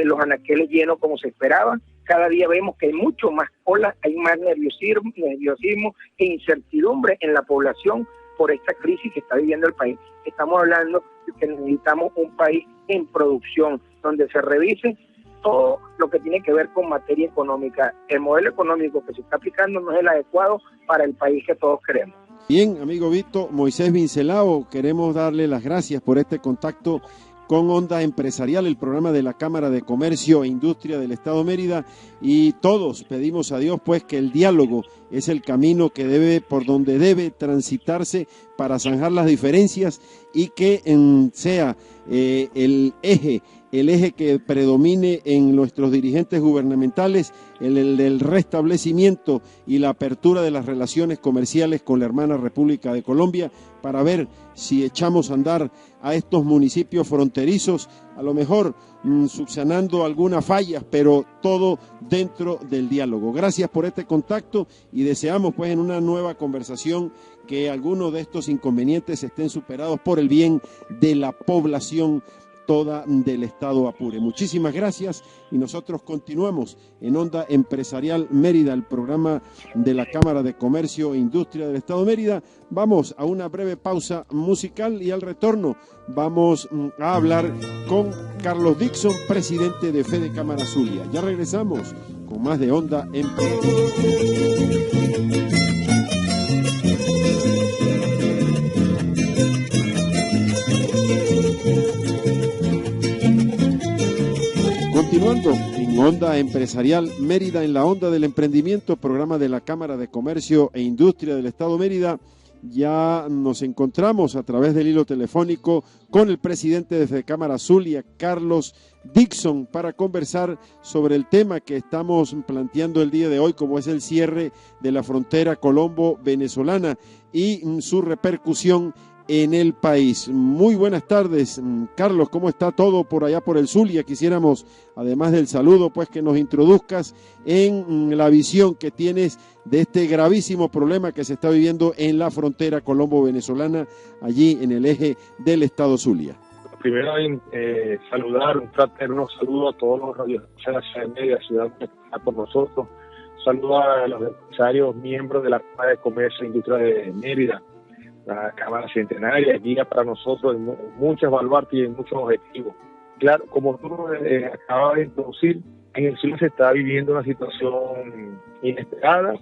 los anaqueles llenos como se esperaba. Cada día vemos que hay mucho más colas, hay más nerviosismo e incertidumbre en la población por esta crisis que está viviendo el país. Estamos hablando de que necesitamos un país en producción, donde se revise todo lo que tiene que ver con materia económica. El modelo económico que se está aplicando no es el adecuado para el país que todos queremos. Bien, amigo Vito Moisés Vincelao, queremos darle las gracias por este contacto con Onda Empresarial, el programa de la Cámara de Comercio e Industria del Estado Mérida, y todos pedimos a Dios pues que el diálogo es el camino que por donde debe transitarse para zanjar las diferencias y que sea el eje que predomine en nuestros dirigentes gubernamentales, el del restablecimiento y la apertura de las relaciones comerciales con la hermana República de Colombia, para ver si echamos a andar a estos municipios fronterizos, a lo mejor subsanando algunas fallas, pero todo dentro del diálogo. Gracias por este contacto y deseamos pues en una nueva conversación que algunos de estos inconvenientes estén superados por el bien de la población toda del estado Apure. Muchísimas gracias y nosotros continuamos en Onda Empresarial Mérida, el programa de la Cámara de Comercio e Industria del estado Mérida. Vamos a una breve pausa musical y al retorno vamos a hablar con Carlos Dixon, presidente de Fedecámaras Zulia. Ya regresamos con más de Onda Empresarial. Continuando en Onda Empresarial Mérida, en la Onda del Emprendimiento, programa de la Cámara de Comercio e Industria del Estado Mérida, ya nos encontramos a través del hilo telefónico con el presidente de Cámara Zulia, Carlos Dixon, para conversar sobre el tema que estamos planteando el día de hoy, como es el cierre de la frontera colombo-venezolana y su repercusión en el país. Muy buenas tardes, Carlos, ¿cómo está todo por allá por el Zulia? Quisiéramos, además del saludo, pues que nos introduzcas en la visión que tienes de este gravísimo problema que se está viviendo en la frontera colombo-venezolana, allí en el eje del estado Zulia. Primero, saludar, un fraterno saludo a todos los radioescuchas de Mérida, ciudad que está por nosotros. Saludo a los empresarios, miembros de la Cámara de Comercio e Industria de Mérida, la Cámara Centenaria, guía para nosotros en muchos baluartes y en muchos objetivos. Claro, como tú acabas de introducir, en el sur se está viviendo una situación inesperada.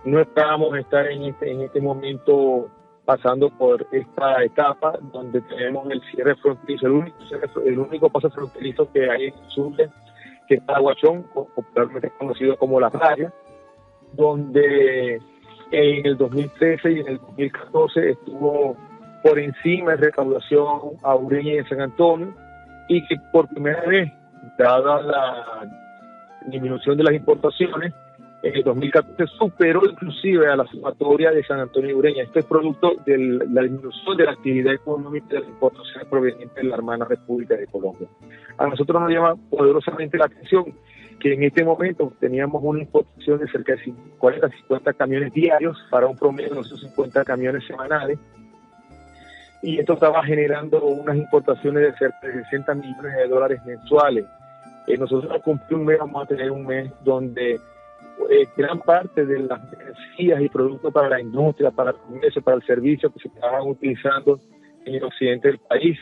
No esperábamos estar en este momento pasando por esta etapa donde tenemos el cierre fronterizo, el único paso fronterizo que hay en el sur, que es Paraguachón, popularmente conocido como La Playa, donde en el 2013 y en el 2014 estuvo por encima de recaudación a Ureña y en San Antonio, y que por primera vez, dada la disminución de las importaciones, en el 2014 superó inclusive a la sumatoria de San Antonio y Ureña. Esto es producto de la disminución de la actividad económica de las importaciones provenientes de la hermana República de Colombia. A nosotros nos llama poderosamente la atención que en este momento teníamos una importación de cerca de 40-50 camiones diarios para un promedio de 250 camiones semanales, y esto estaba generando unas importaciones de cerca de $60 millones mensuales. Nosotros al cumplir un mes vamos a tener un mes donde gran parte de las mercancías y productos para la industria, para el comercio, para el servicio que se estaban utilizando en el occidente del país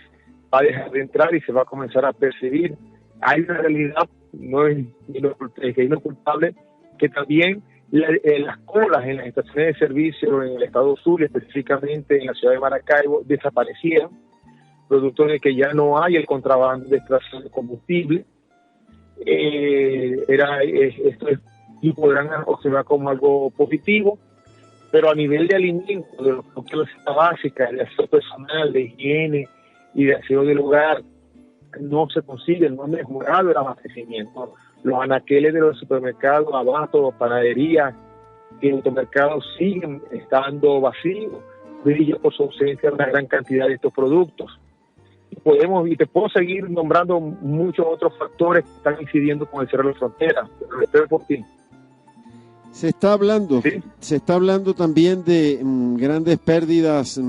va a dejar de entrar y se va a comenzar a percibir. Hay una realidad, no es inocultable, que también las colas en las estaciones de servicio en el estado Zulia, específicamente en la ciudad de Maracaibo, desaparecieron, producto de que ya no hay el contrabando de extracción de combustible. Esto y podrán observar como algo positivo, pero a nivel de alimentos, de lo que es la cesta básica, de aseo personal, de higiene y de aseo del hogar, no se consigue, no ha mejorado el abastecimiento. Los anaqueles de los supermercados, abastos, panaderías y automercados siguen estando vacíos, brilla por su ausencia una gran cantidad de estos productos. Y te puedo seguir nombrando muchos otros factores que están incidiendo con el cierre de la frontera, pero lo espero por ti. Se está hablando también de grandes pérdidas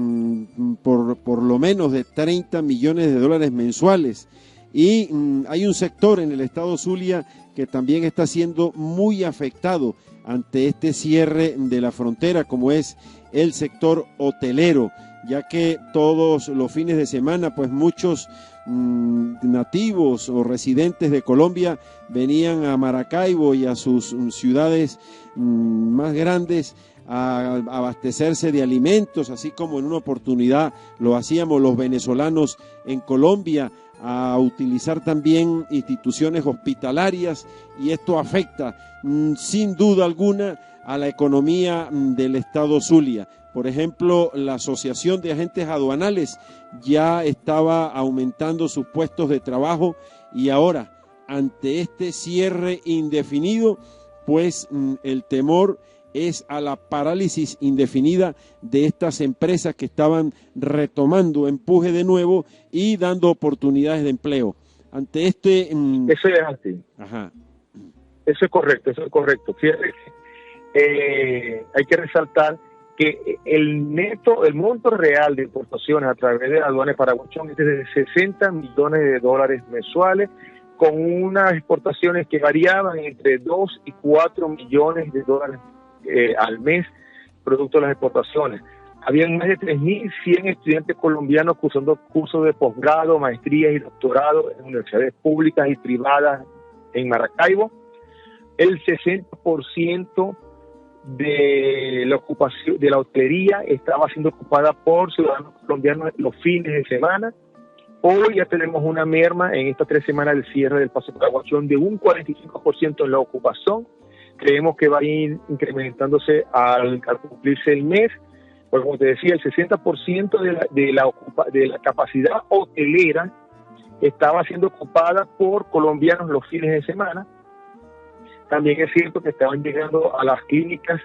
por lo menos de $30 millones mensuales, y hay un sector en el estado Zulia que también está siendo muy afectado ante este cierre de la frontera, como es el sector hotelero, ya que todos los fines de semana pues muchos nativos o residentes de Colombia venían a Maracaibo y a sus ciudades más grandes a abastecerse de alimentos, así como en una oportunidad lo hacíamos los venezolanos en Colombia, a utilizar también instituciones hospitalarias, y esto afecta sin duda alguna a la economía del estado Zulia. Por ejemplo, la Asociación de Agentes Aduanales ya estaba aumentando sus puestos de trabajo, y ahora, ante este cierre indefinido, pues el temor es a la parálisis indefinida de estas empresas que estaban retomando empuje de nuevo y dando oportunidades de empleo. Ante este... Eso es así. Ajá. Eso es correcto. Fíjate que hay que resaltar que el monto real de importaciones a través de aduanas Paraguachón es de $60 millones mensuales, con unas exportaciones que variaban entre 2 y 4 millones de dólares al mes, producto de las exportaciones. Habían más de 3.100 estudiantes colombianos cursando cursos de posgrado, maestrías y doctorado en universidades públicas y privadas en Maracaibo. El 60% de la ocupación de la hotelería estaba siendo ocupada por ciudadanos colombianos los fines de semana, Hoy ya tenemos una merma en estas 3 semanas del cierre del Paso Paraguachón de un 45% en la ocupación. Creemos que va a ir incrementándose al cumplirse el mes, porque como te decía, el 60% de la capacidad hotelera estaba siendo ocupada por colombianos los fines de semana. También es cierto que estaban llegando a las clínicas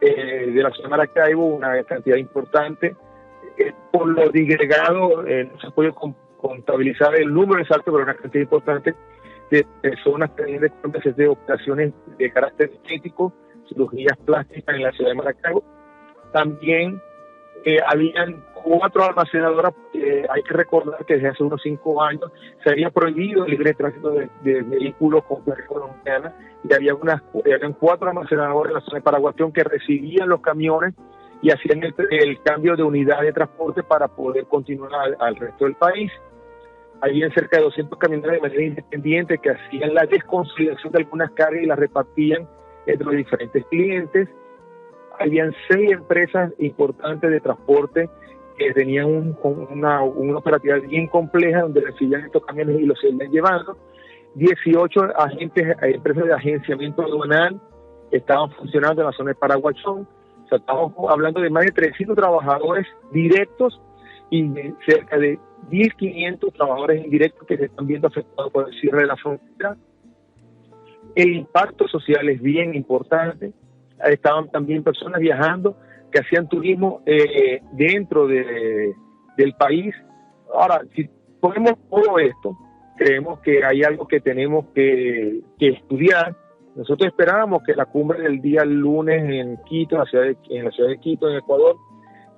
de la ciudad de Maracaibo una cantidad importante. Por lo disgregado, no se puede contabilizar el número exacto, pero una cantidad importante de personas que tenían de operaciones de carácter estético, cirugías plásticas en la ciudad de Maracaibo. También habían 4 almacenadoras. Hay que recordar que desde hace unos 5 años se había prohibido el libre tránsito de vehículos con placa colombiana, y habían 4 almacenadoras en la zona de Paraguachón que recibían los camiones y hacían el cambio de unidad de transporte para poder continuar al resto del país. Habían cerca de 200 camioneros de manera independiente que hacían la desconsolidación de algunas cargas y las repartían entre los diferentes clientes. Habían 6 empresas importantes de transporte que tenían una operatividad bien compleja, donde recibían estos camiones y los seguían llevando. 18 empresas de agenciamiento aduanal estaban funcionando en la zona de Paraguachón. O sea, estamos hablando de más de 300 trabajadores directos y de cerca de 1.500 trabajadores indirectos que se están viendo afectados por el cierre de la frontera. El impacto social es bien importante. Estaban también personas viajando que hacían turismo dentro del país. Ahora, si ponemos todo esto, creemos que hay algo que tenemos que estudiar. Nosotros esperábamos que la cumbre del día lunes en Quito, en la ciudad de Quito, en Ecuador,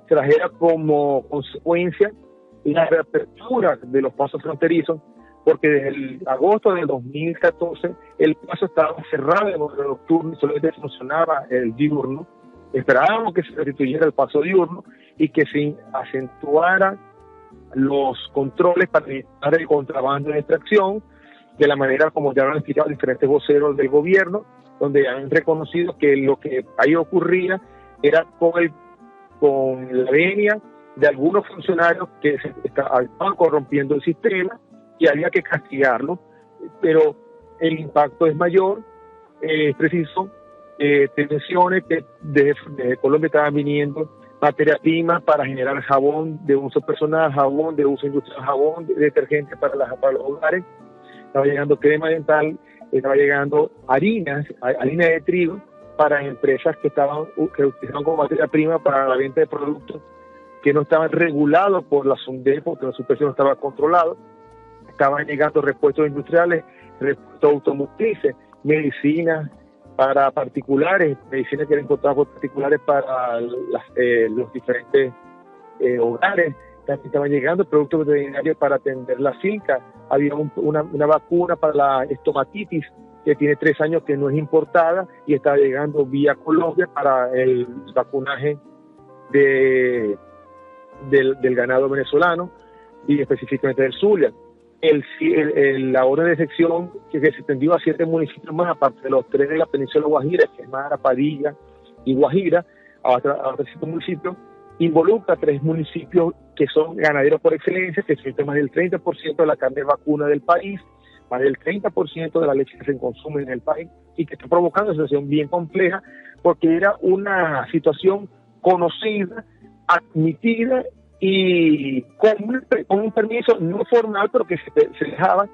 trajera como consecuencia la reapertura de los pasos fronterizos, porque desde el agosto del 2014 el paso estaba cerrado de modo nocturno y solamente funcionaba el diurno. Esperábamos que se restituyera el paso diurno y que se acentuara los controles para evitar el contrabando de extracción, de la manera como ya lo han explicado diferentes voceros del gobierno, donde han reconocido que lo que ahí ocurría era con la venia de algunos funcionarios que estaban corrompiendo el sistema y había que castigarlo, pero el impacto es mayor. Es preciso te mencione que desde Colombia estaban viniendo materia prima para generar jabón de uso personal, jabón de uso industrial, jabón detergente para los hogares. Estaba llegando crema dental, estaba llegando harina de trigo para empresas que utilizaban como materia prima para la venta de productos que no estaban regulados por la SUNDEP, porque la superficie no estaba controlado. Estaban llegando repuestos industriales, repuestos automotrices, medicinas para particulares, medicinas que eran importadas por particulares para los diferentes hogares. También estaban llegando productos veterinarios para atender la finca. Había una vacuna para la estomatitis que tiene 3 años que no es importada y está llegando vía Colombia para el vacunaje del ganado venezolano y específicamente del Zulia. La orden de sección que se extendió a 7 municipios más, aparte de los 3 de la península Guajira, que es Mara, Padilla y Guajira, a otros 7 municipios, involucra 3 municipios que son ganaderos por excelencia, que sueltan más del 30% de la carne vacuna del país, más del 30% de la leche que se consume en el país, y que está provocando una situación bien compleja, porque era una situación conocida, admitida y con un permiso no formal, pero que se dejaba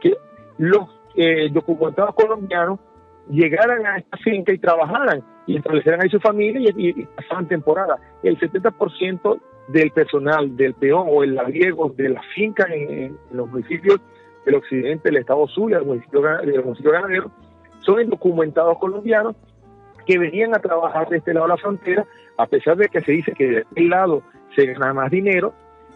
que los documentados colombianos llegaran a esta finca y trabajaran y establecieran ahí su familia y pasaban temporada. El 70% del personal del peón o el labriego de la finca en los municipios del occidente del estado Zulia, del municipio ganadero, son indocumentados colombianos que venían a trabajar de este lado de la frontera, a pesar de que se dice que de este lado se gana más dinero.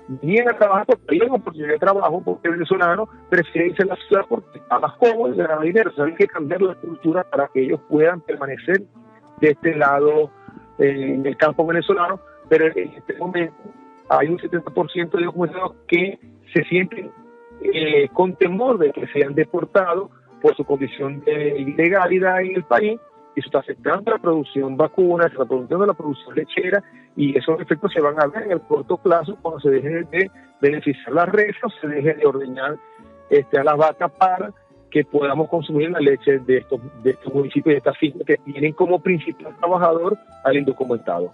Venían a trabajar porque hay una oportunidad de trabajo, porque el venezolano prefiere irse a la ciudad porque está más cómodo y gana dinero. O sea, hay que cambiar la cultura para que ellos puedan permanecer de este lado en el campo venezolano, pero en este momento hay un 70% de documentados que se sienten con temor de que sean deportados por su condición de ilegalidad en el país, y eso está afectando la producción vacuna, la producción lechera, y esos efectos se van a ver en el corto plazo cuando se deje de beneficiar las reses, se deje de ordeñar a las vacas para que podamos consumir la leche de estos municipios, de estas fincas que tienen como principal trabajador al indocumentado.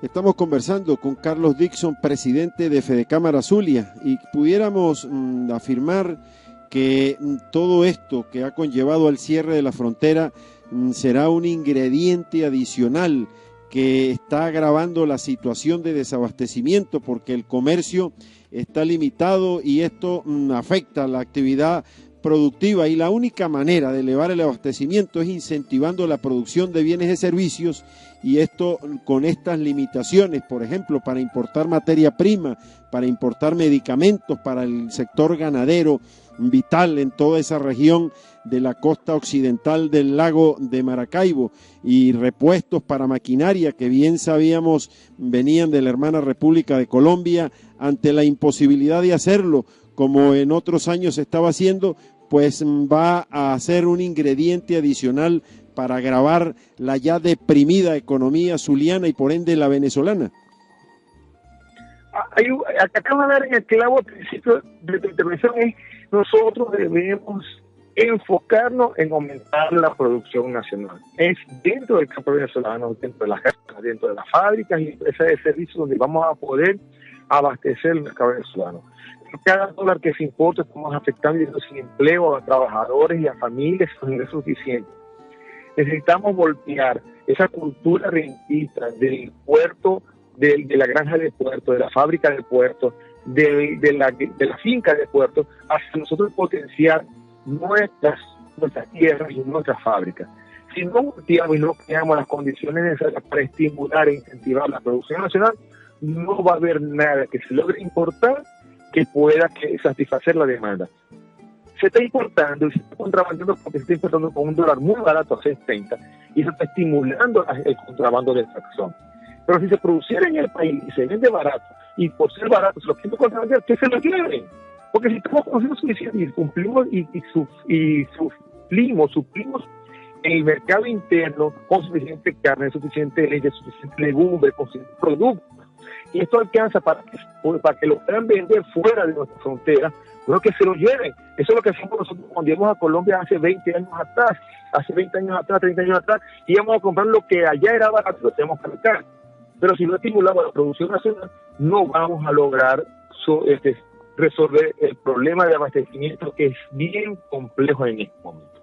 Estamos conversando con Carlos Dixon, presidente de Fedecámara Zulia, y pudiéramos afirmar que todo esto que ha conllevado al cierre de la frontera será un ingrediente adicional que está agravando la situación de desabastecimiento, porque el comercio está limitado y esto afecta la actividad productiva, y la única manera de elevar el abastecimiento es incentivando la producción de bienes y servicios, y esto con estas limitaciones, por ejemplo, para importar materia prima, para importar medicamentos para el sector ganadero vital en toda esa región de la costa occidental del lago de Maracaibo, y repuestos para maquinaria que bien sabíamos venían de la hermana República de Colombia. Ante la imposibilidad de hacerlo como en otros años se estaba haciendo, pues va a ser un ingrediente adicional para agravar la ya deprimida economía zuliana y por ende la venezolana. Acabo de dar en el clavo al principio de tu intervención, nosotros debemos enfocarnos en aumentar la producción nacional. Es dentro del campo venezolano, dentro de las casas, dentro de las fábricas y empresas de servicios donde vamos a poder abastecer el mercado venezolano. Cada dólar que se importa estamos afectando y sin empleo a trabajadores y a familias sin ingresos suficientes. Necesitamos voltear esa cultura rentista del puerto, de la granja de puerto, de la fábrica de puerto, de la finca de puerto, hacia nosotros potenciar nuestras tierras y nuestras fábricas. Si no volteamos y no creamos las condiciones necesarias para estimular e incentivar la producción nacional, no va a haber nada que se logre importar que pueda satisfacer la demanda. Se está importando y se está contrabandeando porque se está importando con un dólar muy barato a 6.30 y se está estimulando el contrabando de extracción. Pero si se produciera en el país y se vende barato, y por ser barato se lo quieren contrabandear, que se lo lleven. Porque si estamos produciendo suficiente y cumplimos suplimos el mercado interno con suficiente carne, suficiente leche, suficiente legumbre, con suficiente producto, y esto alcanza para que lo puedan vender fuera de nuestra frontera, creo que se lo lleven. Eso es lo que hacemos nosotros cuando íbamos a Colombia hace 20 años atrás, 30 años atrás, íbamos a comprar lo que allá era barato, lo tenemos que acá. Pero si no estimulamos la producción nacional, no vamos a lograr resolver el problema de abastecimiento, que es bien complejo en este momento.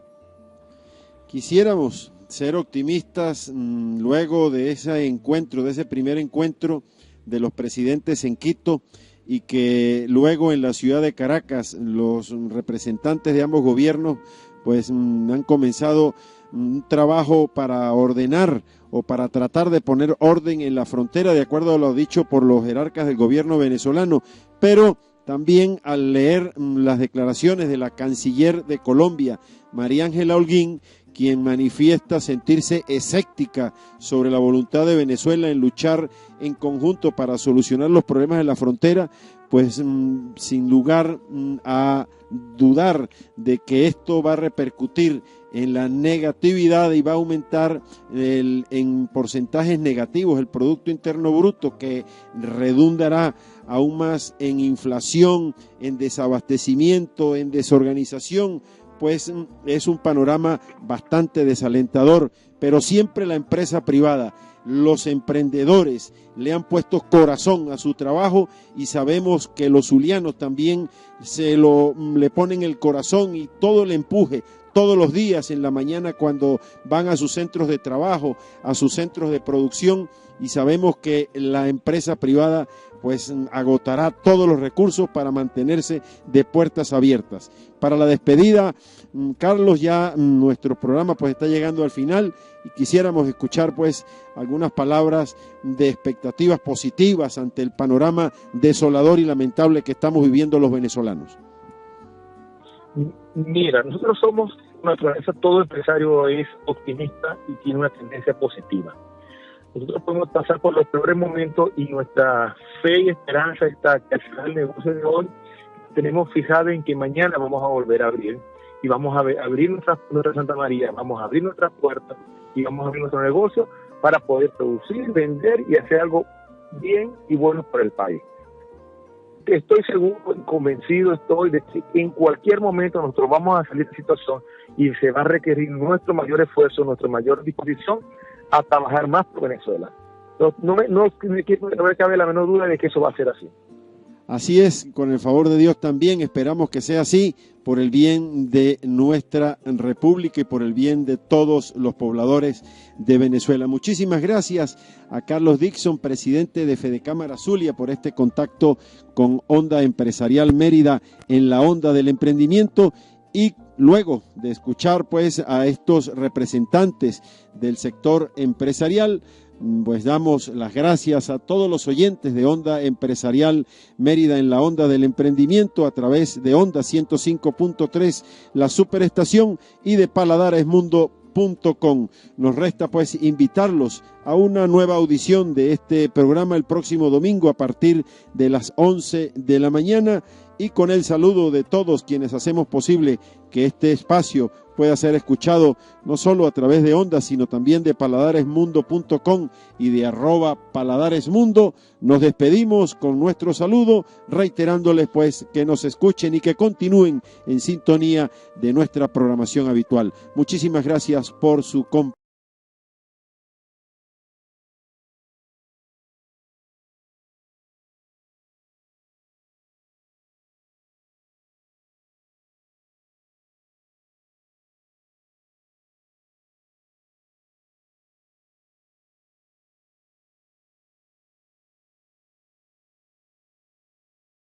Quisiéramos ser optimistas luego de ese encuentro, de ese primer encuentro de los presidentes en Quito, y que luego en la ciudad de Caracas los representantes de ambos gobiernos pues han comenzado un trabajo para ordenar o para tratar de poner orden en la frontera, de acuerdo a lo dicho por los jerarcas del gobierno venezolano. Pero también al leer las declaraciones de la canciller de Colombia, María Ángela Holguín, quien manifiesta sentirse escéptica sobre la voluntad de Venezuela en luchar en conjunto para solucionar los problemas de la frontera, pues sin lugar a dudar de que esto va a repercutir en la negatividad y va a aumentar en porcentajes negativos el Producto Interno Bruto, que redundará aún más en inflación, en desabastecimiento, en desorganización. Pues es un panorama bastante desalentador, pero siempre la empresa privada, los emprendedores le han puesto corazón a su trabajo, y sabemos que los zulianos también le ponen el corazón y todo el empuje todos los días en la mañana cuando van a sus centros de trabajo, a sus centros de producción, y sabemos que la empresa privada pues agotará todos los recursos para mantenerse de puertas abiertas. Para la despedida, Carlos, ya nuestro programa pues está llegando al final y quisiéramos escuchar pues algunas palabras de expectativas positivas ante el panorama desolador y lamentable que estamos viviendo los venezolanos. Mira, nosotros somos naturaleza, todo empresario es optimista y tiene una tendencia positiva. Nosotros podemos pasar por los peores momentos y nuestra fe y esperanza está que al final del negocio de hoy tenemos fijado en que mañana vamos a volver a abrir y vamos a abrir nuestra Santa María, vamos a abrir nuestras puertas y vamos a abrir nuestro negocio para poder producir, vender y hacer algo bien y bueno por el país. Estoy seguro, convencido estoy de que en cualquier momento nosotros vamos a salir de esta situación y se va a requerir nuestro mayor esfuerzo, nuestra mayor disposición a trabajar más por Venezuela. No me cabe la menor duda de que eso va a ser así. Así es, con el favor de Dios también esperamos que sea así, por el bien de nuestra república y por el bien de todos los pobladores de Venezuela. Muchísimas gracias a Carlos Dixon, presidente de Fedecámara Zulia, por este contacto con Onda Empresarial Mérida en la onda del emprendimiento. Y luego de escuchar pues a estos representantes del sector empresarial, pues damos las gracias a todos los oyentes de Onda Empresarial Mérida en la onda del emprendimiento a través de Onda 105.3, la superestación, y de paladaresmundo.com. Nos resta pues invitarlos a una nueva audición de este programa el próximo domingo a partir de las 11 de la mañana, y con el saludo de todos quienes hacemos posible que este espacio pueda ser escuchado no solo a través de Onda, sino también de paladaresmundo.com y de @paladaresmundo. Nos despedimos con nuestro saludo, reiterándoles pues que nos escuchen y que continúen en sintonía de nuestra programación habitual. Muchísimas gracias por su compañía.